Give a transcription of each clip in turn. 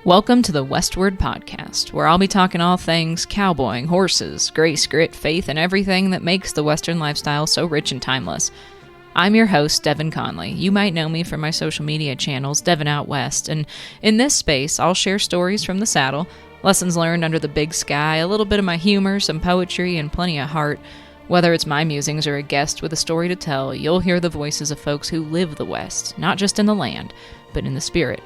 Welcome to the Westward Podcast, where I'll be talking all things cowboying, horses, grace, grit, faith, and everything that makes the Western lifestyle so rich and timeless. I'm your host, Devin Conley. You might know me from my social media channels, Devin Out West, and in this space, I'll share stories from the saddle, lessons learned under the big sky, a little bit of my humor, some poetry, and plenty of heart. Whether it's my musings or a guest with a story to tell, you'll hear the voices of folks who live the West, not just in the land, but in the spirit.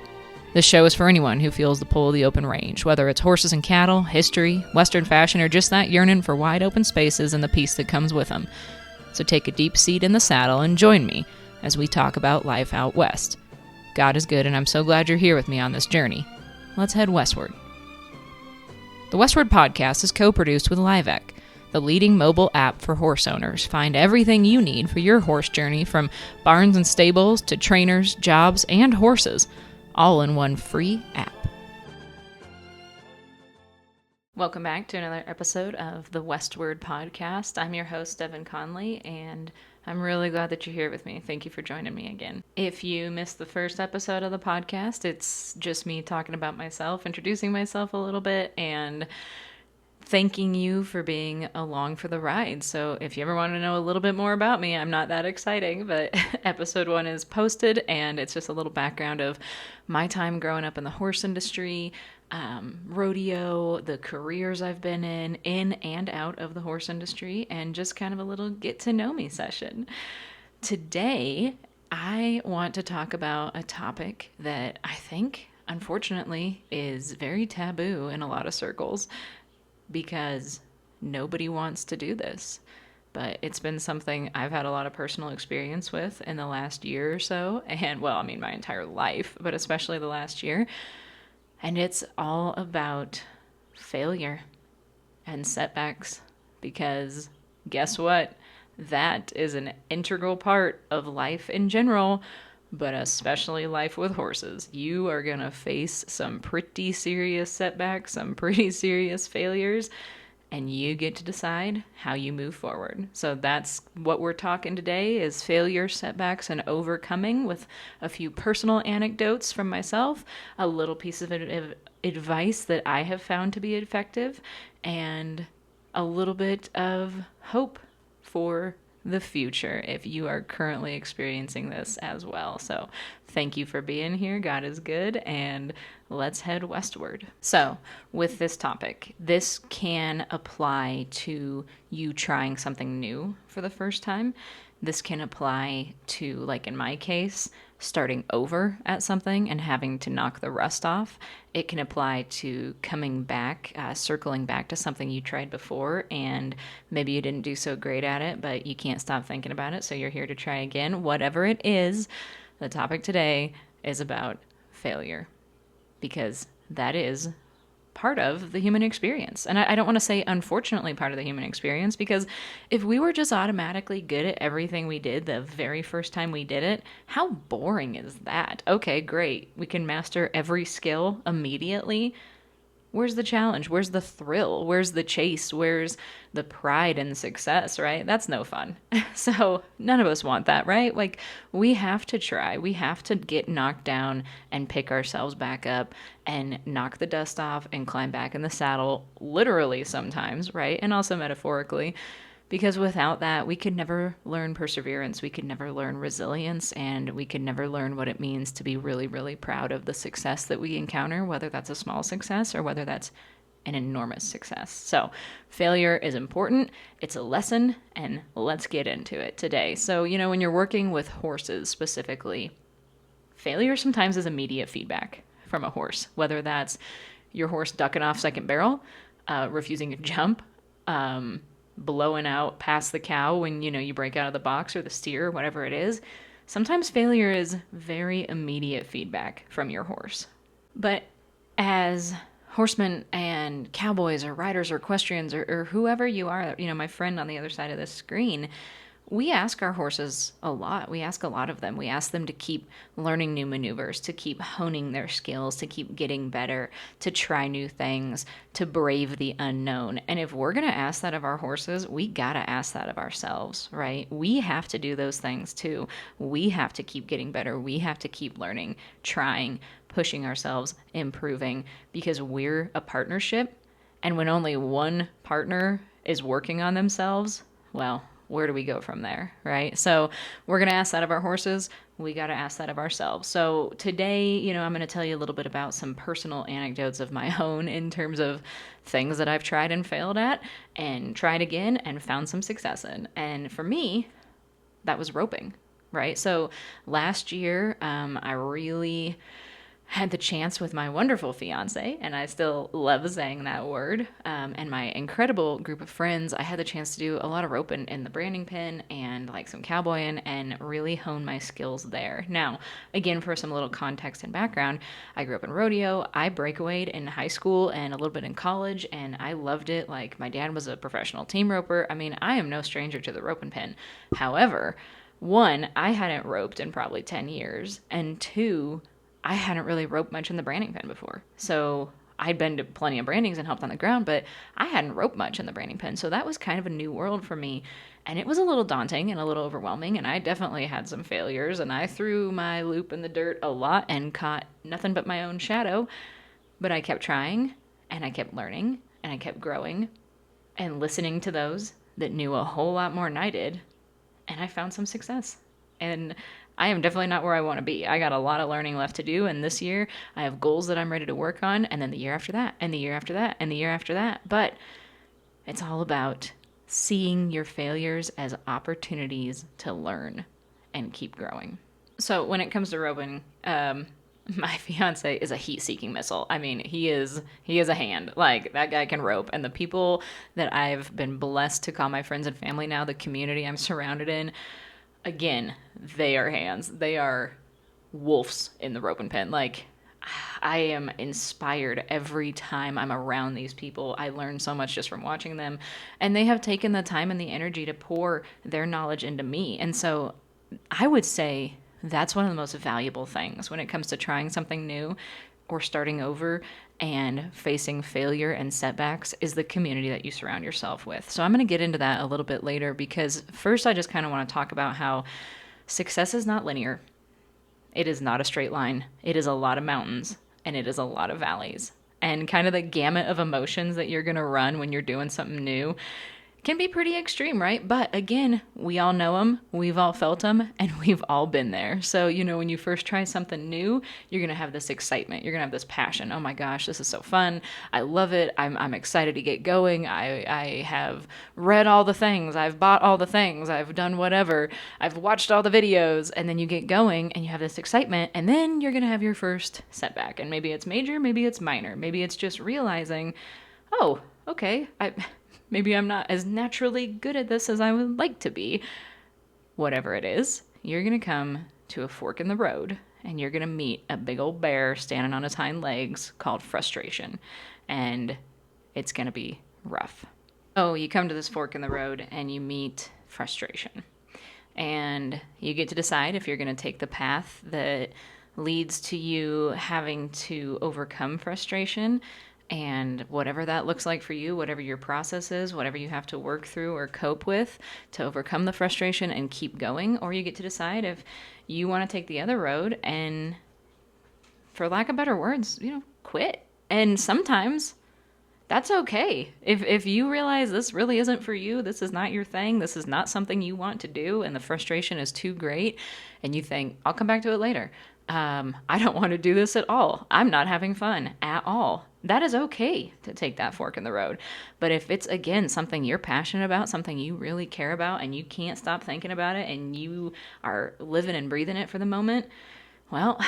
This show is for anyone who feels the pull of the open range, whether it's horses and cattle, history, Western fashion, or just that yearning for wide open spaces and the peace that comes with them. So take a deep seat in the saddle and join me as we talk about life out west. God is good, and I'm so glad you're here with me on this journey. Let's head westward. The Westward Podcast is co-produced with Liveek, the leading mobile app for horse owners. Find everything you need for your horse journey, from barns and stables to trainers, jobs, and horses, all in one free app. Welcome back to another episode of the Westward Podcast. I'm your host, Devin Conley, and I'm really glad that you're here with me. Thank you for joining me again. If you missed the first episode of the podcast, it's just me talking about myself, introducing myself a little bit, and thanking you for being along for the ride. So if you ever want to know a little bit more about me, I'm not that exciting, but episode 1 is posted, and it's just a little background of my time growing up in the horse industry, rodeo, the careers I've been in and out of the horse industry, and just kind of a little get to know me session. Today, I want to talk about a topic that I think, unfortunately, is very taboo in a lot of circles, because nobody wants to do this. But it's been something I've had a lot of personal experience with in the last year or so, and my entire life, but especially the last year. And it's all about failure and setbacks, because guess what? That is an integral part of life in general, but especially life with horses. You are going to face some pretty serious setbacks, some pretty serious failures, and you get to decide how you move forward. So that's what we're talking today, is failure, setbacks, and overcoming, with a few personal anecdotes from myself, a little piece of advice that I have found to be effective, and a little bit of hope for the future if you are currently experiencing this as well. So thank you for being here. God is good, and let's head westward. So with this topic, this can apply to you trying something new for the first time. This can apply to, like in my case, starting over at something and having to knock the rust off. It can apply to coming back, circling back to something you tried before, and maybe you didn't do so great at it, but you can't stop thinking about it, so you're here to try again. Whatever it is, the topic today is about failure, because that is part of the human experience. And I don't want to say unfortunately part of the human experience, because if we were just automatically good at everything we did the very first time we did it, how boring is that? Okay, great. We can master every skill immediately. Where's the challenge? Where's the thrill? Where's the chase? Where's the pride and success, right? That's no fun. So none of us want that, right? Like, we have to try. We have to get knocked down and pick ourselves back up and knock the dust off and climb back in the saddle, literally sometimes, right? And also metaphorically. Because without that, we could never learn perseverance, we could never learn resilience, and we could never learn what it means to be really, really proud of the success that we encounter, whether that's a small success or whether that's an enormous success. So failure is important, it's a lesson, and let's get into it today. So, when you're working with horses specifically, failure sometimes is immediate feedback from a horse, whether that's your horse ducking off second barrel, refusing to jump, blowing out past the cow when, you break out of the box, or the steer, whatever it is. Sometimes failure is very immediate feedback from your horse. But as horsemen and cowboys or riders or equestrians or whoever you are, my friend on the other side of the screen, we ask our horses a lot. We ask a lot of them. We ask them to keep learning new maneuvers, to keep honing their skills, to keep getting better, to try new things, to brave the unknown. And if we're going to ask that of our horses, we got to ask that of ourselves, right? We have to do those things too. We have to keep getting better. We have to keep learning, trying, pushing ourselves, improving, because we're a partnership. And when only one partner is working on themselves, well, where do we go from there, right? So we're going to ask that of our horses. We got to ask that of ourselves. So today, I'm going to tell you a little bit about some personal anecdotes of my own in terms of things that I've tried and failed at and tried again and found some success in. And for me, that was roping, right? So last year, I really had the chance with my wonderful fiance, and I still love saying that word, and my incredible group of friends. I had the chance to do a lot of roping in the branding pen and like some cowboying and really hone my skills there. Now, again, for some little context and background, I grew up in rodeo. I breakawayed in high school and a little bit in college, and I loved it. Like, my dad was a professional team roper. I mean, I am no stranger to the roping pen. However, one, I hadn't roped in probably 10 years, and two, I hadn't really roped much in the branding pen before. So I'd been to plenty of brandings and helped on the ground, but I hadn't roped much in the branding pen. So that was kind of a new world for me. And it was a little daunting and a little overwhelming. And I definitely had some failures. And I threw my loop in the dirt a lot and caught nothing but my own shadow. But I kept trying, and I kept learning, and I kept growing and listening to those that knew a whole lot more than I did. And I found some success. And I am definitely not where I want to be. I got a lot of learning left to do, and this year I have goals that I'm ready to work on, and then the year after that, and the year after that, and the year after that. But it's all about seeing your failures as opportunities to learn and keep growing. So when it comes to roping, my fiance is a heat-seeking missile. I mean, he is a hand. Like, that guy can rope. And the people that I've been blessed to call my friends and family now, the community I'm surrounded in, again, they are hands. They are wolves in the roping pen. Like, I am inspired every time I'm around these people. I learn so much just from watching them. And they have taken the time and the energy to pour their knowledge into me. And so I would say that's one of the most valuable things when it comes to trying something new or starting over and facing failure and setbacks, is the community that you surround yourself with. So I'm going to get into that a little bit later, because first I just kind of want to talk about how success is not linear. It is not a straight line. It is a lot of mountains, and it is a lot of valleys. And kind of the gamut of emotions that you're going to run when you're doing something new can be pretty extreme, right? But again, we all know them, we've all felt them, and we've all been there. So, when you first try something new, you're going to have this excitement. You're going to have this passion. Oh my gosh, this is so fun. I love it. I'm excited to get going. I have read all the things. I've bought all the things. I've done whatever. I've watched all the videos. And then you get going and you have this excitement, and then you're going to have your first setback. And maybe it's major, maybe it's minor. Maybe it's just realizing, oh, okay, maybe I'm not as naturally good at this as I would like to be. Whatever it is, you're going to come to a fork in the road, and you're going to meet a big old bear standing on his hind legs called frustration. And it's going to be rough. Oh, you come to this fork in the road and you meet frustration. And you get to decide if you're going to take the path that leads to you having to overcome frustration. And whatever that looks like for you, whatever your process is, whatever you have to work through or cope with to overcome the frustration and keep going, or you get to decide if you want to take the other road and, for lack of better words, quit. And sometimes that's okay. If you realize this really isn't for you, this is not your thing, this is not something you want to do, and the frustration is too great, and you think, I'll come back to it later. I don't want to do this at all. I'm not having fun at all. That is okay to take that fork in the road. But if it's, again, something you're passionate about, something you really care about, and you can't stop thinking about it, and you are living and breathing it for the moment, well,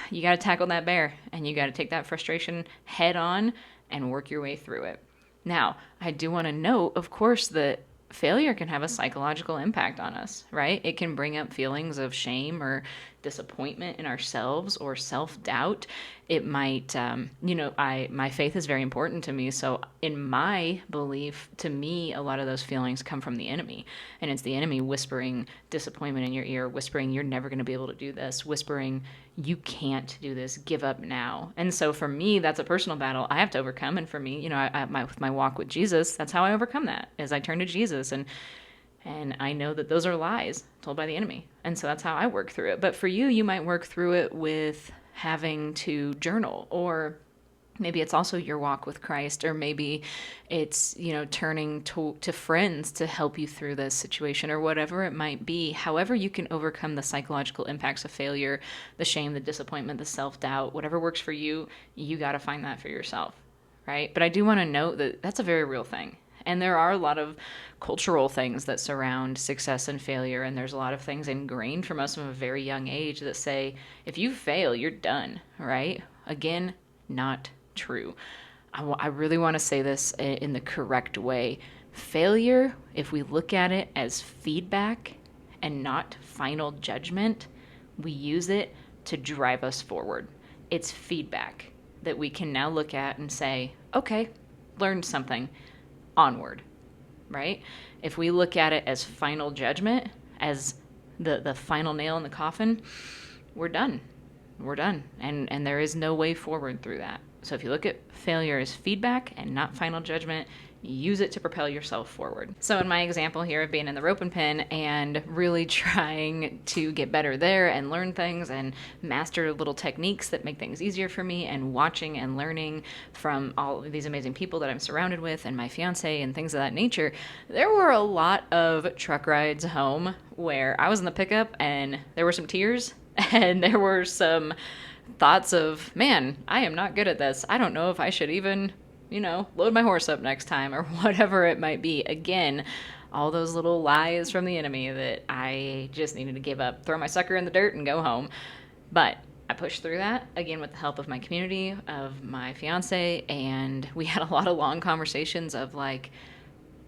you got to tackle that bear, and you got to take that frustration head on and work your way through it. Now, I do want to note, of course, that failure can have a psychological impact on us, right? It can bring up feelings of shame or disappointment in ourselves or self-doubt, it might, my faith is very important to me. So in my belief, to me, a lot of those feelings come from the enemy. And it's the enemy whispering disappointment in your ear, whispering, you're never going to be able to do this, whispering, you can't do this, give up now. And so for me, that's a personal battle I have to overcome. And for me, with my walk with Jesus, that's how I overcome that, is I turn to Jesus, and I know that those are lies told by the enemy. And so that's how I work through it. But for you, you might work through it with having to journal, or maybe it's also your walk with Christ, or maybe it's, turning to friends to help you through this situation, or whatever it might be. However you can overcome the psychological impacts of failure, the shame, the disappointment, the self-doubt, whatever works for you, you got to find that for yourself, right? But I do want to note that that's a very real thing. And there are a lot of cultural things that surround success and failure. And there's a lot of things ingrained from us from a very young age that say, if you fail, you're done, right? Again, not true. I really want to say this in the correct way. Failure, if we look at it as feedback and not final judgment, we use it to drive us forward. It's feedback that we can now look at and say, okay, learned something. Onward, right? If we look at it as final judgment, as the final nail in the coffin, we're done. We're done. And there is no way forward through that. So if you look at failure as feedback and not final judgment, use it to propel yourself forward. So in my example here of being in the rope and pin and really trying to get better there and learn things and master little techniques that make things easier for me, and watching and learning from all of these amazing people that I'm surrounded with and my fiance and things of that nature, there were a lot of truck rides home where I was in the pickup and there were some tears and there were some thoughts of, man, I am not good at this. I don't know if I should even load my horse up next time, or whatever it might be. Again, all those little lies from the enemy that I just needed to give up, throw my sucker in the dirt and go home. But I pushed through that, again, with the help of my community, of my fiance, and we had a lot of long conversations of like,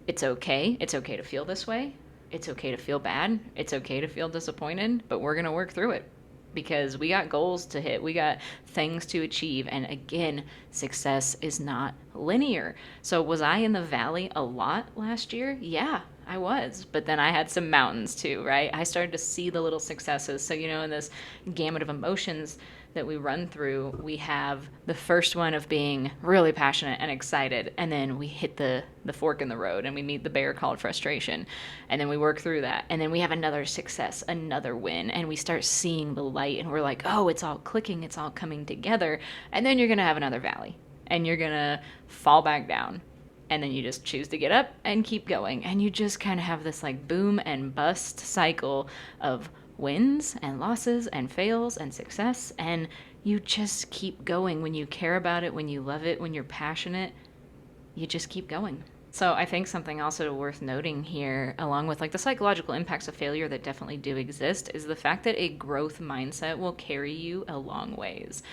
it's okay. It's okay to feel this way. It's okay to feel bad. It's okay to feel disappointed, but we're going to work through it. Because we got goals to hit, we got things to achieve. And again, success is not linear. So was I in the valley a lot last year? Yeah, I was. But then I had some mountains too, right? I started to see the little successes. So, in this gamut of emotions that we run through, we have the first one of being really passionate and excited, and then we hit the fork in the road and we meet the bear called frustration, and then we work through that, and then we have another success, another win, and we start seeing the light, and we're like, oh, it's all clicking, it's all coming together. And then you're gonna have another valley and you're gonna fall back down, and then you just choose to get up and keep going, and you just kind of have this like boom and bust cycle of wins and losses and fails and success, and you just keep going. When you care about it, when you love it, when you're passionate, you just keep going. So I think something also worth noting here, along with like the psychological impacts of failure that definitely do exist, is the fact that a growth mindset will carry you a long ways.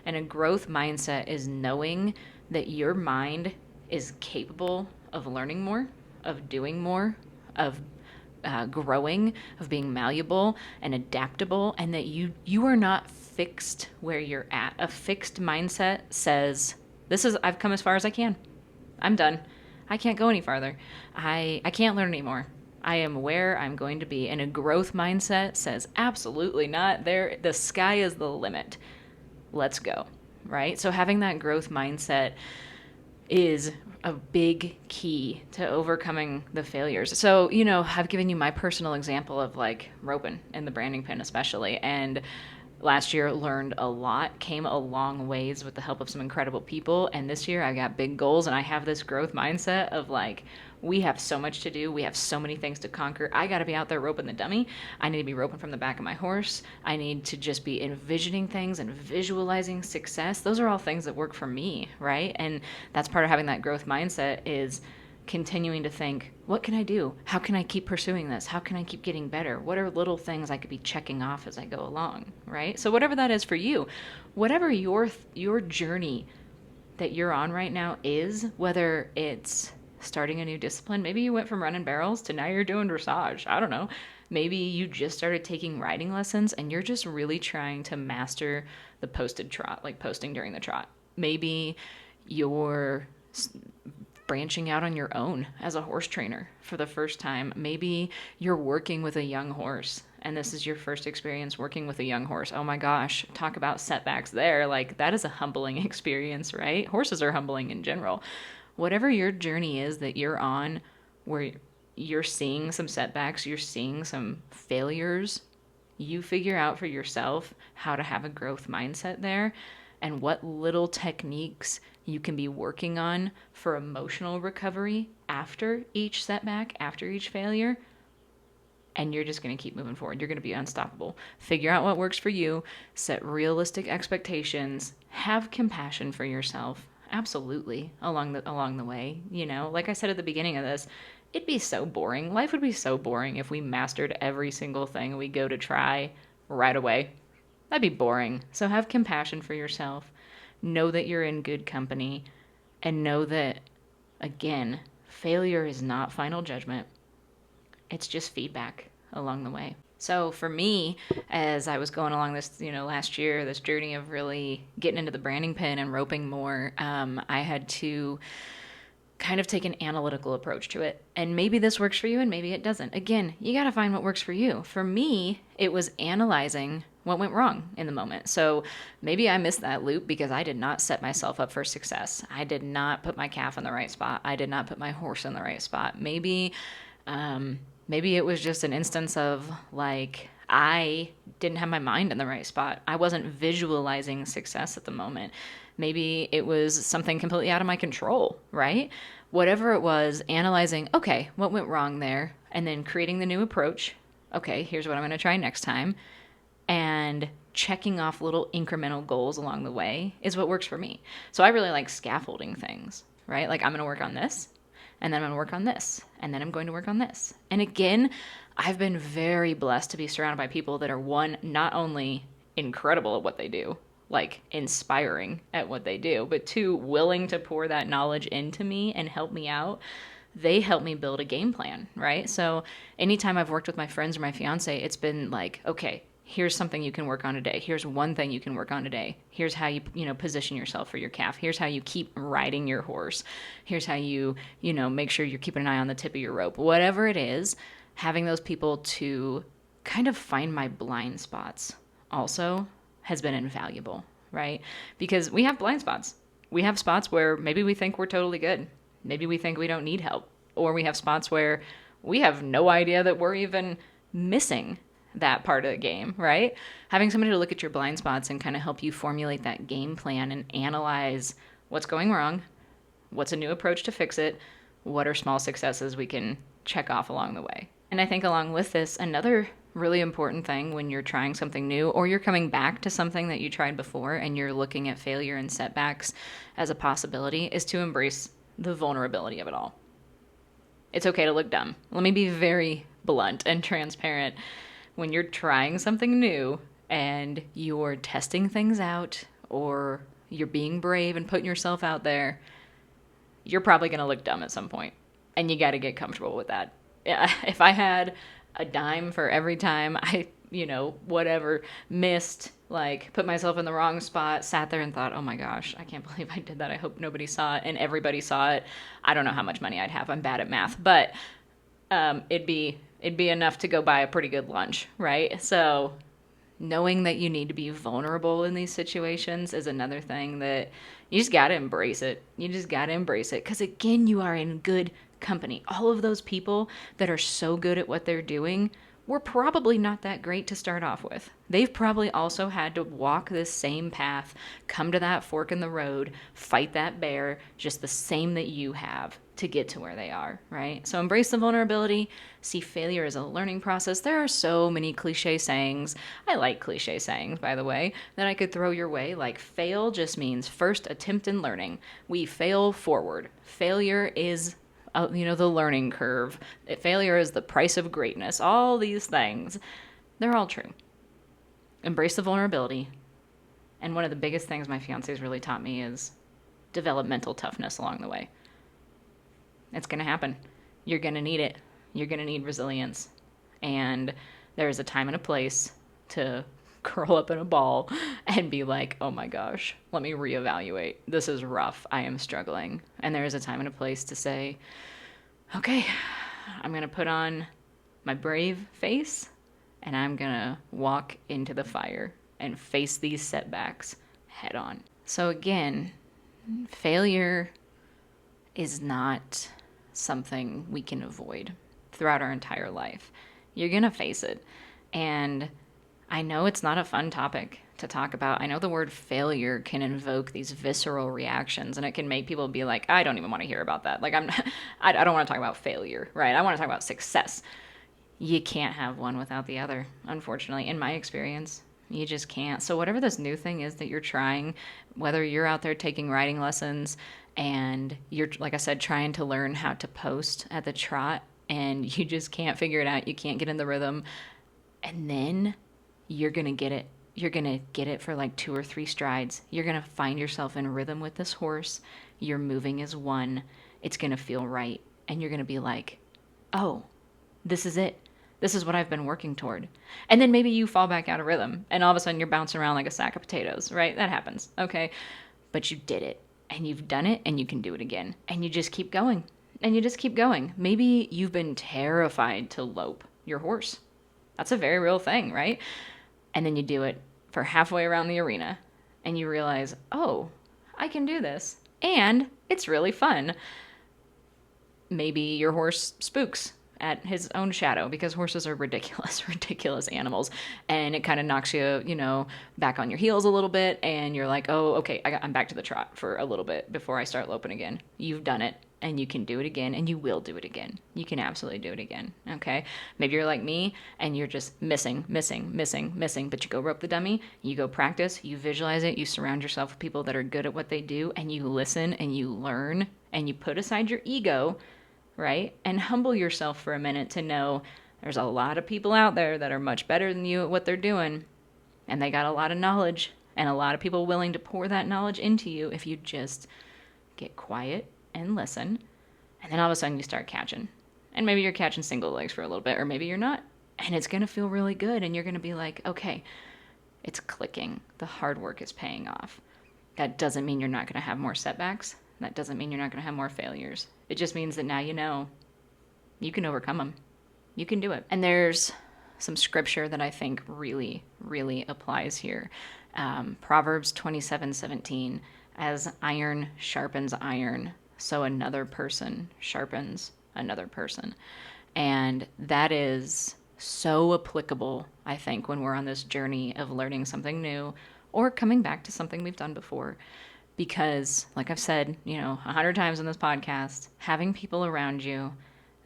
And a growth mindset is knowing that your mind is capable of learning more, of doing more, of growing, of being malleable and adaptable, and that you are not fixed where you're at. A fixed mindset says, I've come as far as I can. I'm done. I can't go any farther. I can't learn anymore. I am where I'm going to be. And a growth mindset says, absolutely not. The sky is the limit. Let's go, right? So having that growth mindset is a big key to overcoming the failures. So, I've given you my personal example of like roping and the branding pin especially. And last year learned a lot, came a long ways with the help of some incredible people. And this year I got big goals, and I have this growth mindset of like, we have so much to do. We have so many things to conquer. I got to be out there roping the dummy. I need to be roping from the back of my horse. I need to just be envisioning things and visualizing success. Those are all things that work for me, right? And that's part of having that growth mindset, is continuing to think, what can I do? How can I keep pursuing this? How can I keep getting better? What are little things I could be checking off as I go along, right? So whatever that is for you, whatever your journey that you're on right now is, whether it's starting a new discipline, maybe you went from running barrels to now you're doing dressage. I don't know. Maybe you just started taking riding lessons and you're just really trying to master the posted trot, like posting during the trot. Maybe you're branching out on your own as a horse trainer for the first time. Maybe you're working with a young horse and this is your first experience working with a young horse. Oh my gosh, talk about setbacks there. Like, that is a humbling experience, right? Horses are humbling in general. Whatever your journey is that you're on, where you're seeing some setbacks, you're seeing some failures, you figure out for yourself how to have a growth mindset there and what little techniques you can be working on for emotional recovery after each setback, after each failure. And you're just going to keep moving forward. You're going to be unstoppable. Figure out what works for you, set realistic expectations, have compassion for yourself. Absolutely. Along the way, like I said at the beginning of this, it'd be so boring. Life would be so boring if we mastered every single thing we go to try right away. That'd be boring. So have compassion for yourself. Know that you're in good company. And know that, again, failure is not final judgment. It's just feedback along the way. So for me, as I was going along this, last year, this journey of really getting into the branding pen and roping more, I had to kind of take an analytical approach to it. And maybe this works for you and maybe it doesn't. Again, you got to find what works for you. For me, it was analyzing what went wrong in the moment. So maybe I missed that loop because I did not set myself up for success. I did not put my calf in the right spot. I did not put my horse in the right spot. Maybe it was just an instance of like, I didn't have my mind in the right spot. I wasn't visualizing success at the moment. Maybe it was something completely out of my control, right? Whatever it was, analyzing, okay, what went wrong there? And then creating the new approach. Okay, here's what I'm going to try next time. And checking off little incremental goals along the way is what works for me. So I really like scaffolding things, right? Like, I'm going to work on this, and then I'm going to work on this, and then I'm going to work on this. And again, I've been very blessed to be surrounded by people that are, one, not only incredible at what they do, like inspiring at what they do, but two, willing to pour that knowledge into me and help me out. They help me build a game plan, right? So anytime I've worked with my friends or my fiance, it's been like, okay, here's something you can work on today. Here's one thing you can work on today. Here's how you position yourself for your calf. Here's how you keep riding your horse. Here's how you make sure you're keeping an eye on the tip of your rope. Whatever it is, having those people to kind of find my blind spots also has been invaluable, right? Because we have blind spots. We have spots where maybe we think we're totally good. Maybe we think we don't need help. Or we have spots where we have no idea that we're even missing that part of the game, right? Having somebody to look at your blind spots and kind of help you formulate that game plan and analyze what's going wrong, what's a new approach to fix it, what are small successes we can check off along the way. And I think along with this, another really important thing when you're trying something new or you're coming back to something that you tried before and you're looking at failure and setbacks as a possibility is to embrace the vulnerability of it all. It's okay to look dumb. Let me be very blunt and transparent. When you're trying something new and you're testing things out or you're being brave and putting yourself out there, you're probably going to look dumb at some point. And you got to get comfortable with that. If I had a dime for every time I, missed, like put myself in the wrong spot, sat there and thought, oh my gosh, I can't believe I did that. I hope nobody saw it. And everybody saw it. I don't know how much money I'd have. I'm bad at math, but it'd be enough to go buy a pretty good lunch, right? So knowing that you need to be vulnerable in these situations is another thing that you just got to embrace it. You just got to embrace it because, again, you are in good company. All of those people that are so good at what they're doing were probably not that great to start off with. They've probably also had to walk this same path, come to that fork in the road, fight that bear, just the same that you have to get to where they are, right? So embrace the vulnerability, see failure as a learning process. There are so many cliche sayings. I like cliche sayings, by the way, that I could throw your way. Like, fail just means first attempt in learning. We fail forward. Failure is the learning curve. Failure is the price of greatness. All these things, they're all true. Embrace the vulnerability. And one of the biggest things my fiance's really taught me is develop mental toughness along the way. It's going to happen. You're going to need it. You're going to need resilience. And there's a time and a place to curl up in a ball and be like, oh my gosh, let me reevaluate. This is rough. I am struggling. And there is a time and a place to say, okay, I'm going to put on my brave face and I'm going to walk into the fire and face these setbacks head on. So again, failure is not something we can avoid throughout our entire life. You're going to face it. And I know it's not a fun topic to talk about. I know the word failure can invoke these visceral reactions, and it can make people be like, I don't even want to hear about that. Like, I don't want to talk about failure, right? I want to talk about success. You can't have one without the other, unfortunately, in my experience. You just can't. So whatever this new thing is that you're trying, whether you're out there taking writing lessons and you're, like I said, trying to learn how to post at the trot and you just can't figure it out, you can't get in the rhythm, and then you're going to get it. You're going to get it for like 2 or 3 strides. You're going to find yourself in rhythm with this horse. You're moving as one. It's going to feel right. And you're going to be like, oh, this is it. This is what I've been working toward. And then maybe you fall back out of rhythm and all of a sudden you're bouncing around like a sack of potatoes, right? That happens. Okay. But you did it and you've done it and you can do it again. And you just keep going and you just keep going. Maybe you've been terrified to lope your horse. That's a very real thing, right? And then you do it for halfway around the arena and you realize, oh, I can do this. And it's really fun. Maybe your horse spooks at his own shadow because horses are ridiculous animals. And it kind of knocks you, back on your heels a little bit. And you're like, oh, okay, I'm back to the trot for a little bit before I start loping again. You've done it. And you can do it again, and you will do it again. You can absolutely do it again, okay? Maybe you're like me, and you're just missing, but you go rope the dummy, you go practice, you visualize it, you surround yourself with people that are good at what they do, and you listen, and you learn, and you put aside your ego, right? And humble yourself for a minute to know there's a lot of people out there that are much better than you at what they're doing, and they got a lot of knowledge, and a lot of people willing to pour that knowledge into you if you just get quiet and listen, and then all of a sudden you start catching. And maybe you're catching single legs for a little bit, or maybe you're not. And it's going to feel really good, and you're going to be like, okay, it's clicking. The hard work is paying off. That doesn't mean you're not going to have more setbacks. That doesn't mean you're not going to have more failures. It just means that now you know you can overcome them. You can do it. And there's some scripture that I think really, really applies here. Proverbs 27:17, as iron sharpens iron, so another person sharpens another person. And that is so applicable, I think, when we're on this journey of learning something new or coming back to something we've done before. Because, like I've said, 100 times in this podcast, having people around you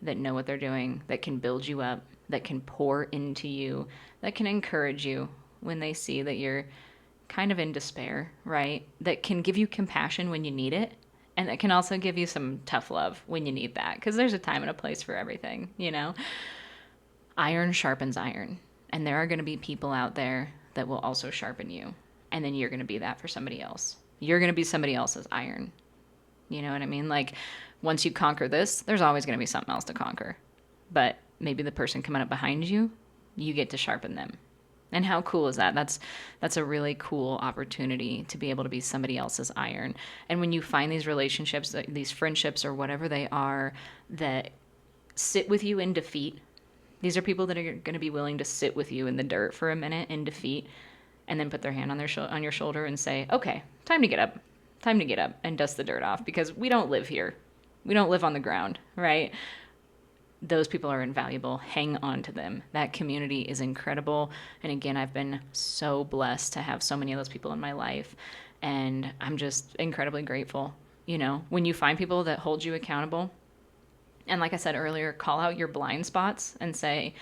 that know what they're doing, that can build you up, that can pour into you, that can encourage you when they see that you're kind of in despair, right? That can give you compassion when you need it. And that can also give you some tough love when you need that. Because there's a time and a place for everything, Iron sharpens iron. And there are going to be people out there that will also sharpen you. And then you're going to be that for somebody else. You're going to be somebody else's iron. You know what I mean? Like, once you conquer this, there's always going to be something else to conquer. But maybe the person coming up behind you, you get to sharpen them. And how cool is that? That's a really cool opportunity to be able to be somebody else's iron. And when you find these relationships, these friendships or whatever they are that sit with you in defeat, these are people that are going to be willing to sit with you in the dirt for a minute in defeat and then put their hand on your shoulder and say, okay, time to get up and dust the dirt off because we don't live here. We don't live on the ground, right? Those people are invaluable. Hang on to them. That community is incredible. And again, I've been so blessed to have so many of those people in my life. And I'm just incredibly grateful. When you find people that hold you accountable, and like I said earlier, call out your blind spots and say,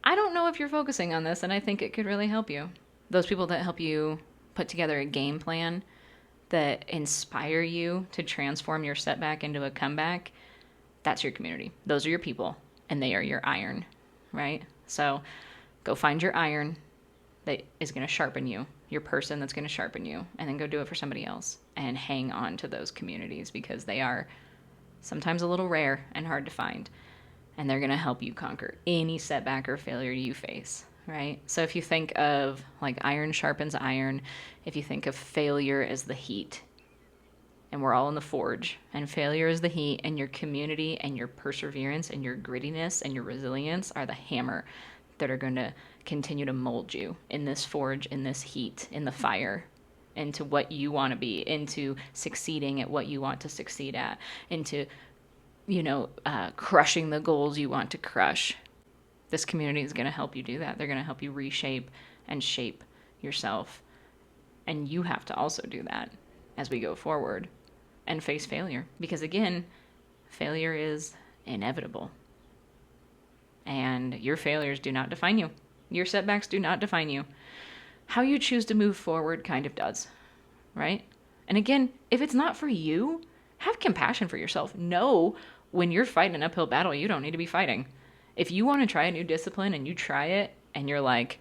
I don't know if you're focusing on this, and I think it could really help you. Those people that help you put together a game plan that inspire you to transform your setback into a comeback, that's your community. Those are your people, and they are your iron, right? So go find your iron that is going to sharpen you, your person that's going to sharpen you, and then go do it for somebody else and hang on to those communities because they are sometimes a little rare and hard to find. and they're going to help you conquer any setback or failure you face, right? So if you think of like iron sharpens iron, if you think of failure as the heat, and we're all in the forge, and failure is the heat, and your community and your perseverance and your grittiness and your resilience are the hammer that are going to continue to mold you in this forge, in this heat, in the fire, into what you want to be, into succeeding at what you want to succeed at, into crushing the goals you want to crush. This community is going to help you do that. They're going to help you reshape and shape yourself. And you have to also do that as we go forward and face failure. Because again, failure is inevitable. And your failures do not define you. Your setbacks do not define you. How you choose to move forward kind of does, right? And again, if it's not for you, have compassion for yourself. Know when you're fighting an uphill battle, you don't need to be fighting. If you want to try a new discipline and you try it and you're like,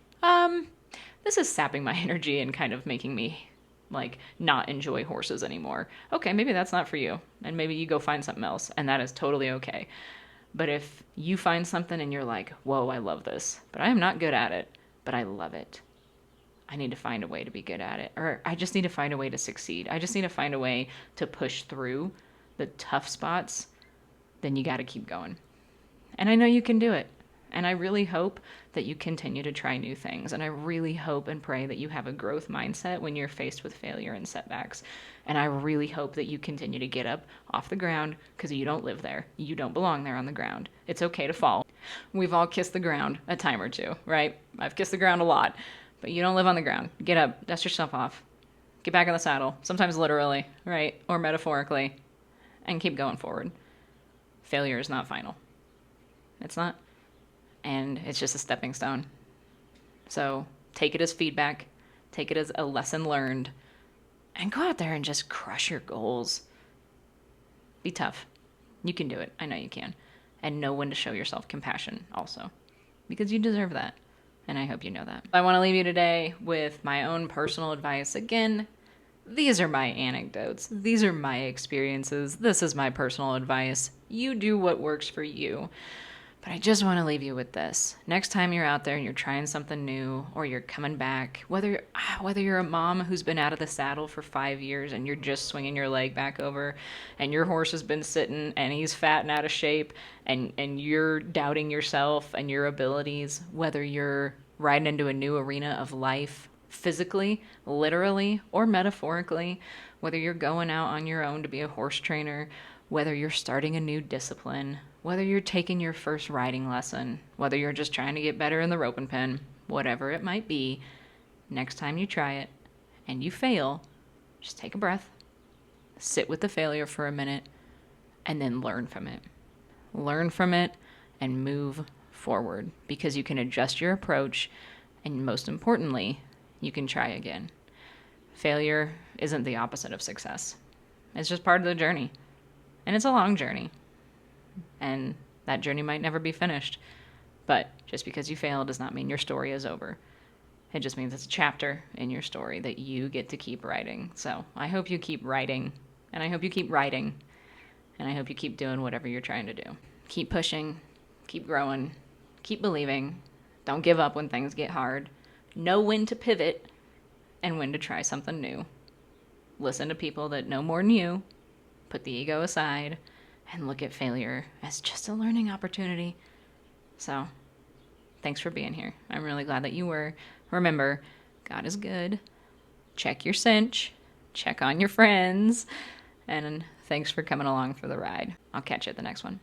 this is sapping my energy and kind of making me like not enjoy horses anymore. Okay, maybe that's not for you. And maybe you go find something else, and that is totally okay. But if you find something and you're like, whoa, I love this, but I am not good at it, but I love it. I need to find a way to be good at it. Or I just need to find a way to succeed. I just need to find a way to push through the tough spots. Then you got to keep going. And I know you can do it. And I really hope that you continue to try new things. And I really hope and pray that you have a growth mindset when you're faced with failure and setbacks. And I really hope that you continue to get up off the ground, because you don't live there. You don't belong there on the ground. It's okay to fall. We've all kissed the ground a time or two, right? I've kissed the ground a lot. But you don't live on the ground. Get up, dust yourself off, get back in the saddle, sometimes literally, right? Or metaphorically, and keep going forward. Failure is not final. It's not. And it's just a stepping stone. So take it as feedback, take it as a lesson learned, and go out there and just crush your goals. Be tough. You can do it. I know you can. And know when to show yourself compassion also, because you deserve that. And I hope you know that. I want to leave you today with my own personal advice. Again, these are my anecdotes. These are my experiences. This is my personal advice. You do what works for you. But I just want to leave you with this. Next time you're out there and you're trying something new, or you're coming back, whether you're a mom who's been out of the saddle for 5 years and you're just swinging your leg back over, and your horse has been sitting and he's fat and out of shape, and you're doubting yourself and your abilities, whether you're riding into a new arena of life, physically, literally, or metaphorically, whether you're going out on your own to be a horse trainer, whether you're starting a new discipline, whether you're taking your first riding lesson, whether you're just trying to get better in the rope and pen, whatever it might be, next time you try it and you fail, just take a breath, sit with the failure for a minute, and then learn from it. Learn from it and move forward, because you can adjust your approach, and most importantly, you can try again. Failure isn't the opposite of success. It's just part of the journey. And it's a long journey. And that journey might never be finished. But just because you fail does not mean your story is over. It just means it's a chapter in your story that you get to keep writing. So I hope you keep writing, and I hope you keep writing, and I hope you keep doing whatever you're trying to do. Keep pushing, keep growing, keep believing. Don't give up when things get hard. Know when to pivot and when to try something new. Listen to people that know more than you. Put the ego aside and look at failure as just a learning opportunity. So, thanks for being here. I'm really glad that you were. Remember, God is good. Check your cinch. Check on your friends. And thanks for coming along for the ride. I'll catch you at the next one.